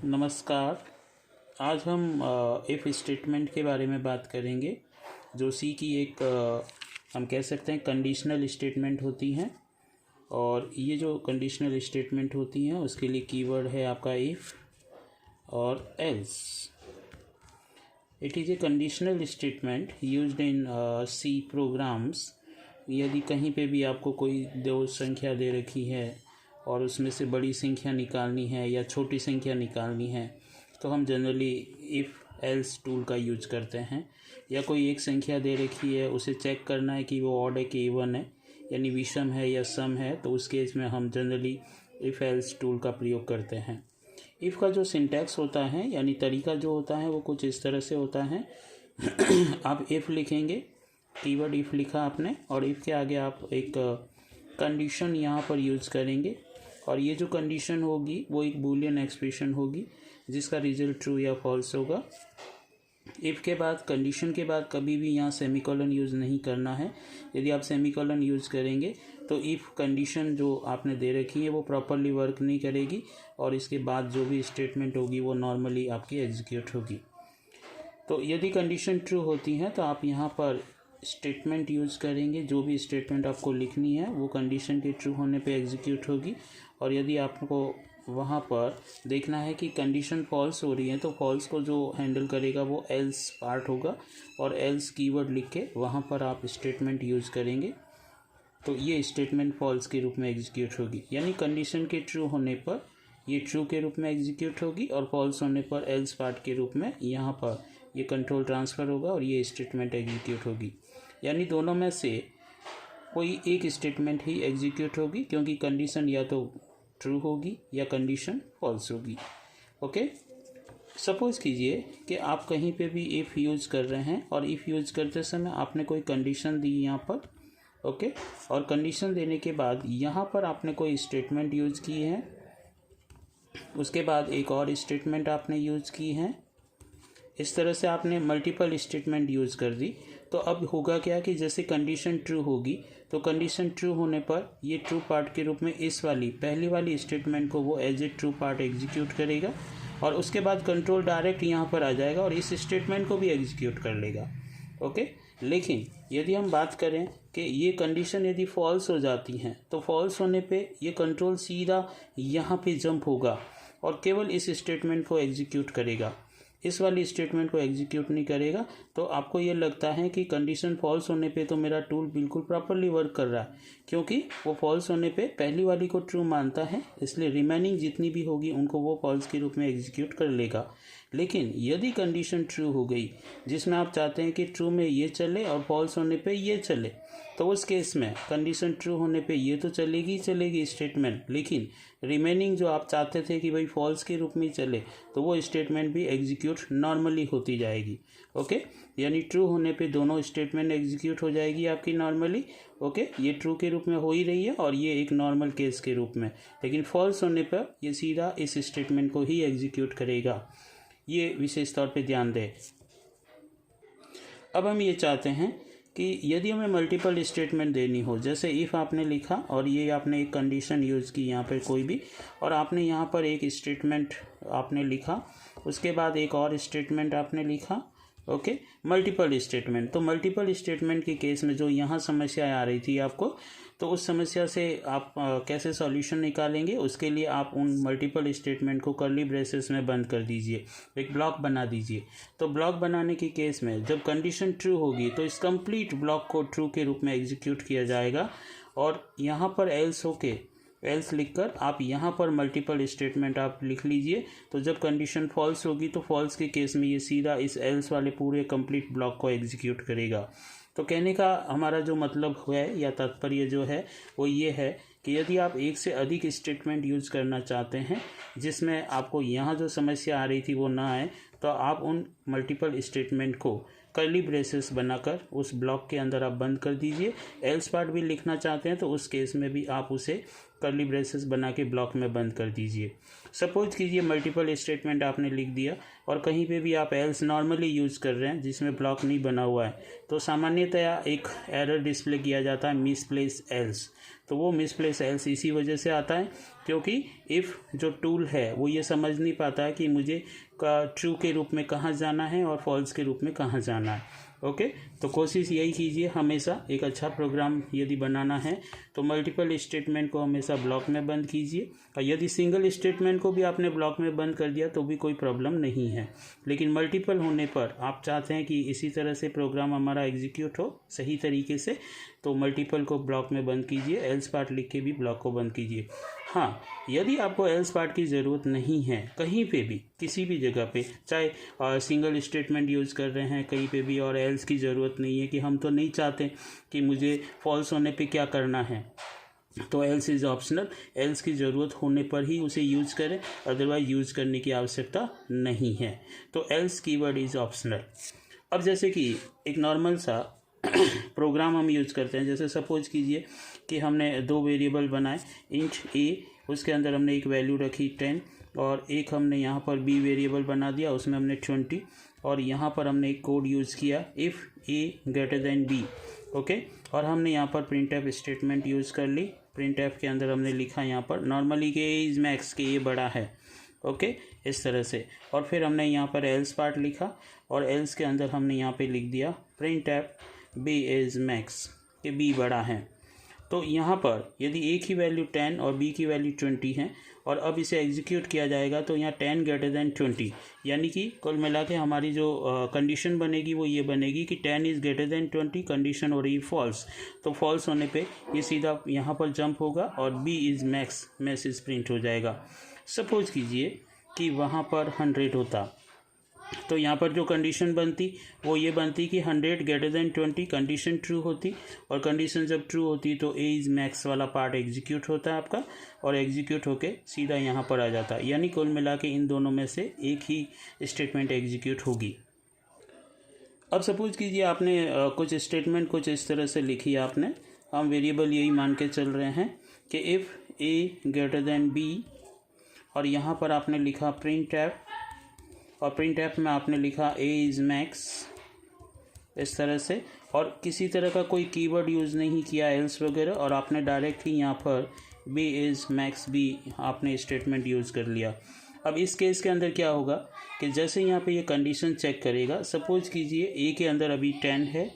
नमस्कार। आज हम इफ़ स्टेटमेंट के बारे में बात करेंगे, जो सी की एक हम कह सकते हैं कंडीशनल स्टेटमेंट होती हैं। और ये जो कंडीशनल स्टेटमेंट होती हैं उसके लिए कीवर्ड है आपका इफ़ और else. It is a conditional statement used in C programs. यदि कहीं पे भी आपको कोई दो संख्या दे रखी है और उसमें से बड़ी संख्या निकालनी है या छोटी संख्या निकालनी है, तो हम जनरली इफ़ एल्स टूल का यूज करते हैं। या कोई एक संख्या दे रखी है, उसे चेक करना है कि वो ऑड है कि इवन है, यानी विषम है या सम है, तो उस केस में हम जनरली इफ़ एल्स टूल का प्रयोग करते हैं। इफ़ का जो सिंटैक्स होता है यानी तरीका जो होता है वो कुछ इस तरह से होता है। आप इफ़ लिखेंगे, कीवर्ड इफ़ लिखा आपने, और इफ़ के आगे आप एक कंडीशन यहाँ पर यूज़ करेंगे। और ये जो कंडीशन होगी वो एक बूलियन एक्सप्रेशन होगी जिसका रिजल्ट ट्रू या फॉल्स होगा। इफ़ के बाद, कंडीशन के बाद कभी भी यहाँ सेमीकोलन यूज़ नहीं करना है। यदि आप सेमीकोलन यूज़ करेंगे तो इफ़ कंडीशन जो आपने दे रखी है वो प्रॉपरली वर्क नहीं करेगी और इसके बाद जो भी स्टेटमेंट होगी वो नॉर्मली आपकी एग्जीक्यूट होगी। तो यदि कंडीशन ट्रू होती है तो आप यहाँ पर स्टेटमेंट यूज़ करेंगे। जो भी स्टेटमेंट आपको लिखनी है वो कंडीशन के ट्रू होने पे एग्जीक्यूट होगी। और यदि आपको वहाँ पर देखना है कि कंडीशन फॉल्स हो रही है तो फॉल्स को जो हैंडल करेगा वो एल्स पार्ट होगा, और एल्स कीवर्ड लिख के वहाँ पर आप स्टेटमेंट यूज़ करेंगे। तो ये स्टेटमेंट फॉल्स के रूप में एग्जीक्यूट होगी, यानी कंडीशन के ट्रू होने पर ये ट्रू के रूप में एग्जीक्यूट होगी और फॉल्स होने पर एल्स पार्ट के रूप में यहाँ पर ये कंट्रोल ट्रांसफ़र होगा और ये स्टेटमेंट एग्जीक्यूट होगी। यानी दोनों में से कोई एक स्टेटमेंट ही एग्जीक्यूट होगी, क्योंकि कंडीशन या तो ट्रू होगी या कंडीशन फॉल्स होगी। ओके, सपोज़ कीजिए कि आप कहीं पे भी इफ़ यूज़ कर रहे हैं और इफ़ यूज़ करते समय आपने कोई कंडीशन दी यहाँ पर। ओके, और कंडीशन देने के बाद यहाँ पर आपने कोई स्टेटमेंट यूज़ की है, उसके बाद एक और स्टेटमेंट आपने यूज़ की है। इस तरह से आपने मल्टीपल स्टेटमेंट यूज़ कर दी। तो अब होगा क्या कि जैसे कंडीशन ट्रू होगी तो कंडीशन ट्रू होने पर ये ट्रू पार्ट के रूप में इस वाली पहली वाली स्टेटमेंट को वो as a true part execute करेगा, और उसके बाद कंट्रोल डायरेक्ट यहाँ पर आ जाएगा और इस स्टेटमेंट को भी एग्जीक्यूट कर लेगा। ओके, लेकिन यदि हम बात करें कि ये कंडीशन यदि फॉल्स हो जाती हैं तो फॉल्स होने पे ये कंट्रोल सीधा यहाँ पे जंप होगा और केवल इस स्टेटमेंट को एग्जीक्यूट करेगा, इस वाली स्टेटमेंट को एग्जीक्यूट नहीं करेगा। तो आपको ये लगता है कि कंडीशन फॉल्स होने पे तो मेरा टूल बिल्कुल प्रॉपरली वर्क कर रहा है, क्योंकि वो फॉल्स होने पे पहली वाली को ट्रू मानता है, इसलिए रिमेनिंग जितनी भी होगी उनको वो फॉल्स के रूप में एग्जीक्यूट कर लेगा। लेकिन यदि कंडीशन ट्रू हो गई जिसमें आप चाहते हैं कि ट्रू में ये चले और फॉल्स होने पे ये चले, तो उस केस में कंडीशन ट्रू होने पे ये तो चलेगी स्टेटमेंट, लेकिन रिमेनिंग जो आप चाहते थे कि भाई फॉल्स के रूप में चले, तो वो स्टेटमेंट भी एग्जीक्यूट नॉर्मली होती जाएगी। ओके, यानी ट्रू होने पे दोनों स्टेटमेंट एग्जीक्यूट हो जाएगी आपकी नॉर्मली। ओके, ये ट्रू के रूप में हो ही रही है और ये एक नॉर्मल केस के रूप में, लेकिन फॉल्स होने पर ये सीधा इस स्टेटमेंट को ही एग्जीक्यूट करेगा। ये विशेष तौर पे ध्यान दें। अब हम ये चाहते हैं कि यदि हमें मल्टीपल स्टेटमेंट देनी हो, जैसे इफ़ आपने लिखा और ये आपने एक कंडीशन यूज़ की यहाँ पर कोई भी, और आपने यहाँ पर एक स्टेटमेंट आपने लिखा, उसके बाद एक और स्टेटमेंट आपने लिखा। Okay, multiple statement. तो मल्टीपल स्टेटमेंट के केस में जो यहाँ समस्या आ रही थी आपको, तो उस समस्या से आप कैसे सॉल्यूशन निकालेंगे, उसके लिए आप उन मल्टीपल स्टेटमेंट को कर्ली ब्रेसेस में बंद कर दीजिए, एक ब्लॉक बना दीजिए। तो ब्लॉक बनाने के केस में जब कंडीशन ट्रू होगी तो इस कंप्लीट ब्लॉक को ट्रू के रूप में एग्जीक्यूट किया जाएगा, और यहाँ पर एल्स होके एल्स लिखकर आप यहाँ पर मल्टीपल स्टेटमेंट आप लिख लीजिए। तो जब कंडीशन फॉल्स होगी तो फॉल्स के केस में ये सीधा इस एल्स वाले पूरे कंप्लीट ब्लॉक को एग्जीक्यूट करेगा। तो कहने का हमारा जो मतलब है या तात्पर्य जो है वो ये है कि यदि आप एक से अधिक स्टेटमेंट यूज़ करना चाहते हैं जिसमें आपको यहाँ जो समस्या आ रही थी वो ना आए, तो आप उन मल्टीपल स्टेटमेंट को कर्ली ब्रेसेस बनाकर उस ब्लॉक के अंदर आप बंद कर दीजिए। एल्स पार्ट भी लिखना चाहते हैं तो उस केस में भी आप उसे कर्ली ब्रेसेस बना के ब्लॉक में बंद कर दीजिए। सपोज कीजिए मल्टीपल स्टेटमेंट आपने लिख दिया और कहीं पे भी आप एल्स नॉर्मली यूज़ कर रहे हैं जिसमें ब्लॉक नहीं बना हुआ है, तो सामान्यतया एक एरर डिस्प्ले किया जाता है मिसप्लेस एल्स। तो वो मिसप्लेस एल्स इसी वजह से आता है क्योंकि इफ़ जो टूल है वो ये समझ नहीं पाता है कि मुझे ट्रू के रूप में कहाँ जाना है और फॉल्स के रूप में कहाँ जाना है। ओके, तो कोशिश यही कीजिए हमेशा एक अच्छा प्रोग्राम यदि बनाना है तो मल्टीपल स्टेटमेंट को हमेशा ब्लॉक में बंद कीजिए, और यदि सिंगल स्टेटमेंट को भी आपने ब्लॉक में बंद कर दिया तो भी कोई प्रॉब्लम नहीं है। लेकिन मल्टीपल होने पर आप चाहते हैं कि इसी तरह से प्रोग्राम हमारा एग्जीक्यूट हो सही तरीके से, तो मल्टीपल को ब्लॉक में बंद कीजिए, एल्स पार्ट लिख के भी ब्लॉक को बंद कीजिए। हाँ, यदि आपको एल्स पार्ट की ज़रूरत नहीं है कहीं पे भी किसी भी जगह पे, चाहे सिंगल स्टेटमेंट यूज़ कर रहे हैं कहीं पे भी और एल्स की ज़रूरत नहीं है कि हम तो नहीं चाहते कि मुझे फॉल्स होने पे क्या करना है, तो एल्स इज़ ऑप्शनल। एल्स की ज़रूरत होने पर ही उसे यूज़ करें, अदरवाइज यूज़ करने की आवश्यकता नहीं है। तो एल्स कीवर्ड इज़ ऑप्शनल। अब जैसे कि एक नॉर्मल सा प्रोग्राम हम यूज़ करते हैं, जैसे सपोज कीजिए कि हमने 2 वेरिएबल बनाए, इंट ए, उसके अंदर हमने एक वैल्यू रखी 10 और एक हमने यहाँ पर बी वेरिएबल बना दिया, उसमें हमने 20, और यहाँ पर हमने एक कोड यूज़ किया if A greater than B. Okay, और हमने यहाँ पर प्रिंट एफ स्टेटमेंट यूज़ कर ली। प्रिंट एफ के अंदर हमने लिखा यहाँ पर नॉर्मली के ए इज़ मैक्स, के ये बड़ा है। ओके, इस तरह से, और फिर हमने यहाँ पर एल्स पार्ट लिखा और एल्स के अंदर हमने यहाँ पे लिख दिया print f B is max, के बी बड़ा है। तो यहाँ पर यदि एक ही वैल्यू 10 और बी की वैल्यू 20 है और अब इसे एग्जीक्यूट किया जाएगा तो यहाँ 10 ग्रेटर देन 20, यानी कि कुल मिला के हमारी जो कंडीशन बनेगी वो ये बनेगी कि 10 इज़ ग्रेटर देन 20, कंडीशन हो रही है फॉल्स। तो फॉल्स होने पे ये सीधा यहाँ पर जंप होगा और B is max message print हो जाएगा। सपोज कीजिए कि वहाँ पर 100 होता, तो यहाँ पर जो कंडीशन बनती वो ये बनती कि 100 ग्रेटर देन 20, कंडीशन ट्रू होती, और कंडीशन जब ट्रू होती तो ए इज़ मैक्स वाला पार्ट एग्जीक्यूट होता है आपका, और एग्जीक्यूट होके सीधा यहाँ पर आ जाता है। यानी कुल मिला के इन दोनों में से एक ही स्टेटमेंट एग्जीक्यूट होगी। अब सपोज कीजिए आपने कुछ स्टेटमेंट कुछ इस तरह से लिखी आपने, हम वेरिएबल यही मान के चल रहे हैं कि if A greater than B, और यहाँ पर आपने लिखा प्रिंट एफ, और प्रिंट एफ में आपने लिखा ए इज़ मैक्स, इस तरह से, और किसी तरह का कोई कीवर्ड यूज़ नहीं किया एल्स वगैरह, और आपने डायरेक्टली यहाँ पर बी इज़ मैक्स बी आपने स्टेटमेंट यूज़ कर लिया। अब इस केस के अंदर क्या होगा कि जैसे यहाँ पे ये कंडीशन चेक करेगा, सपोज कीजिए ए के अंदर अभी 10 है,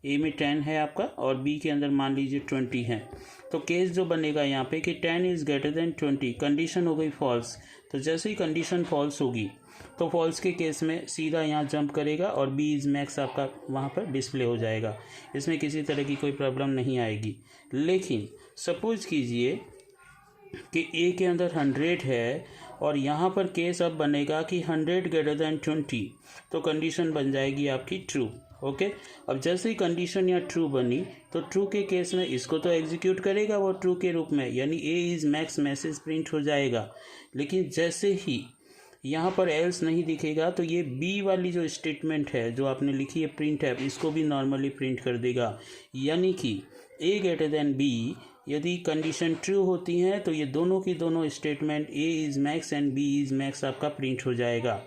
ए में 10 है आपका, और बी के अंदर मान लीजिए 20 है, तो केस जो बनेगा यहाँ पे कि 10 इज़ ग्रेटर देन 20, कंडीशन हो गई फॉल्स। तो जैसे ही कंडीशन फॉल्स होगी तो फॉल्स के केस में सीधा यहाँ जंप करेगा और बी इज़ मैक्स आपका वहाँ पर डिस्प्ले हो जाएगा, इसमें किसी तरह की कोई प्रॉब्लम नहीं आएगी। लेकिन सपोज कीजिए कि ए के अंदर 100 है और यहाँ पर केस अब बनेगा कि 100 ग्रेटर देन 20, तो कंडीशन बन जाएगी आपकी ट्रू। ओके, अब जैसे ही कंडीशन यहाँ ट्रू बनी तो ट्रू के केस में इसको तो एग्जीक्यूट करेगा वो ट्रू के रूप में, यानी ए इज़ मैक्स मैसेज प्रिंट हो जाएगा। लेकिन जैसे ही यहाँ पर एल्स नहीं दिखेगा तो ये बी वाली जो स्टेटमेंट है जो आपने लिखी है प्रिंट एफ, इसको भी नॉर्मली प्रिंट कर देगा। यानी कि ए ग्रेटर देन बी, यदि कंडीशन ट्रू होती हैं तो ये दोनों की दोनों statement A is max and B is max आपका प्रिंट हो जाएगा,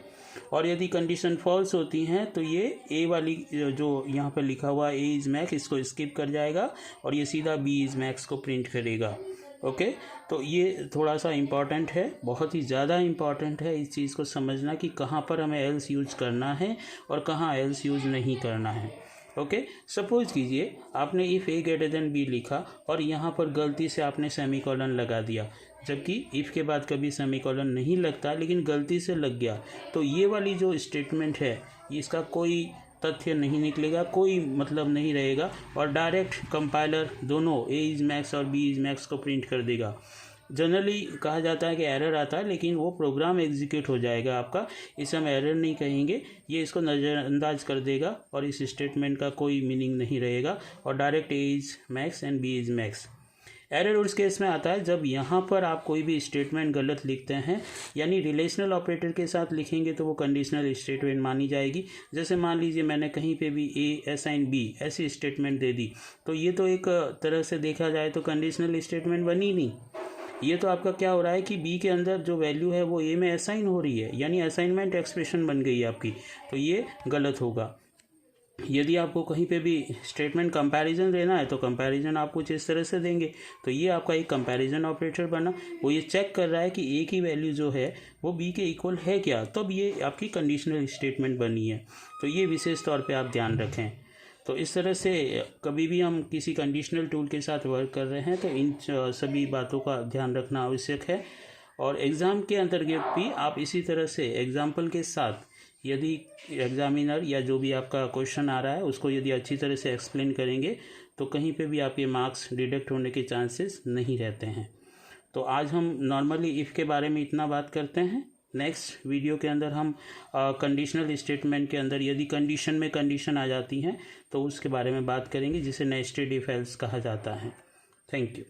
और यदि कंडीशन फॉल्स होती हैं तो ये ए वाली जो यहाँ पर लिखा हुआ ए इज़ मैक्स इसको स्किप कर जाएगा और ये सीधा बी इज़ मैक्स को प्रिंट करेगा। ओके, तो ये थोड़ा सा इम्पॉर्टेंट है, बहुत ही ज़्यादा इम्पॉर्टेंट है इस चीज़ को समझना कि कहाँ पर हमें एल्स यूज़ करना है और कहाँ एल्स यूज़ नहीं करना है। ओके, सपोज कीजिए आपने if A greater than B लिखा और यहाँ पर गलती से आपने सेमीकोलन लगा दिया, जबकि इफ़ के बाद कभी सेमीकोलन नहीं लगता लेकिन गलती से लग गया, तो ये वाली जो स्टेटमेंट है इसका कोई तथ्य नहीं निकलेगा, कोई मतलब नहीं रहेगा, और डायरेक्ट कंपाइलर दोनों ए इज़ मैक्स और बी इज़ मैक्स को प्रिंट कर देगा। जनरली कहा जाता है कि एरर आता है, लेकिन वो प्रोग्राम एग्जीक्यूट हो जाएगा आपका, इसे हम एरर नहीं कहेंगे, ये इसको नज़रअंदाज कर देगा और इस स्टेटमेंट का कोई मीनिंग नहीं रहेगा, और direct A is max and B is max. Error उस केस में आता है जब यहाँ पर आप कोई भी स्टेटमेंट गलत लिखते हैं, यानी रिलेशनल ऑपरेटर के साथ लिखेंगे तो वो कंडीशनल स्टेटमेंट मानी जाएगी। जैसे मान लीजिए मैंने कहीं पे भी ए असाइन बी ऐसी स्टेटमेंट दे दी, तो ये तो एक तरह से देखा जाए तो कंडीशनल स्टेटमेंट बनी नहीं, ये तो आपका क्या हो रहा है कि बी के अंदर जो वैल्यू है वो ए में असाइन हो रही है, यानी असाइनमेंट एक्सप्रेशन बन गई है आपकी, तो ये गलत होगा। यदि आपको कहीं पे भी स्टेटमेंट कंपैरिजन देना है तो कंपैरिजन आप कुछ इस तरह से देंगे, तो ये आपका एक कंपैरिजन ऑपरेटर बना। वो ये चेक कर रहा है कि ए की वैल्यू जो है वो बी के इक्वल है क्या, तब ये आपकी कंडीशनल स्टेटमेंट बनी है। तो ये विशेष तौर पे आप ध्यान रखें। तो इस तरह से कभी भी हम किसी कंडीशनल टूल के साथ वर्क कर रहे हैं तो इन सभी बातों का ध्यान रखना आवश्यक है। और एग्ज़ाम के अंतर्गत भी आप इसी तरह से एग्जाम्पल के साथ, यदि एग्जामिनर या जो भी आपका क्वेश्चन आ रहा है उसको यदि अच्छी तरह से एक्सप्लेन करेंगे तो कहीं पे भी आपके मार्क्स डिडक्ट होने के चांसेस नहीं रहते हैं। तो आज हम नॉर्मली इफ़ के बारे में इतना बात करते हैं। नेक्स्ट वीडियो के अंदर हम कंडीशनल स्टेटमेंट के अंदर यदि कंडीशन में कंडीशन आ जाती हैं तो उसके बारे में बात करेंगे, जिसे नेस्टेड इफ एल्स कहा जाता है। Thank you.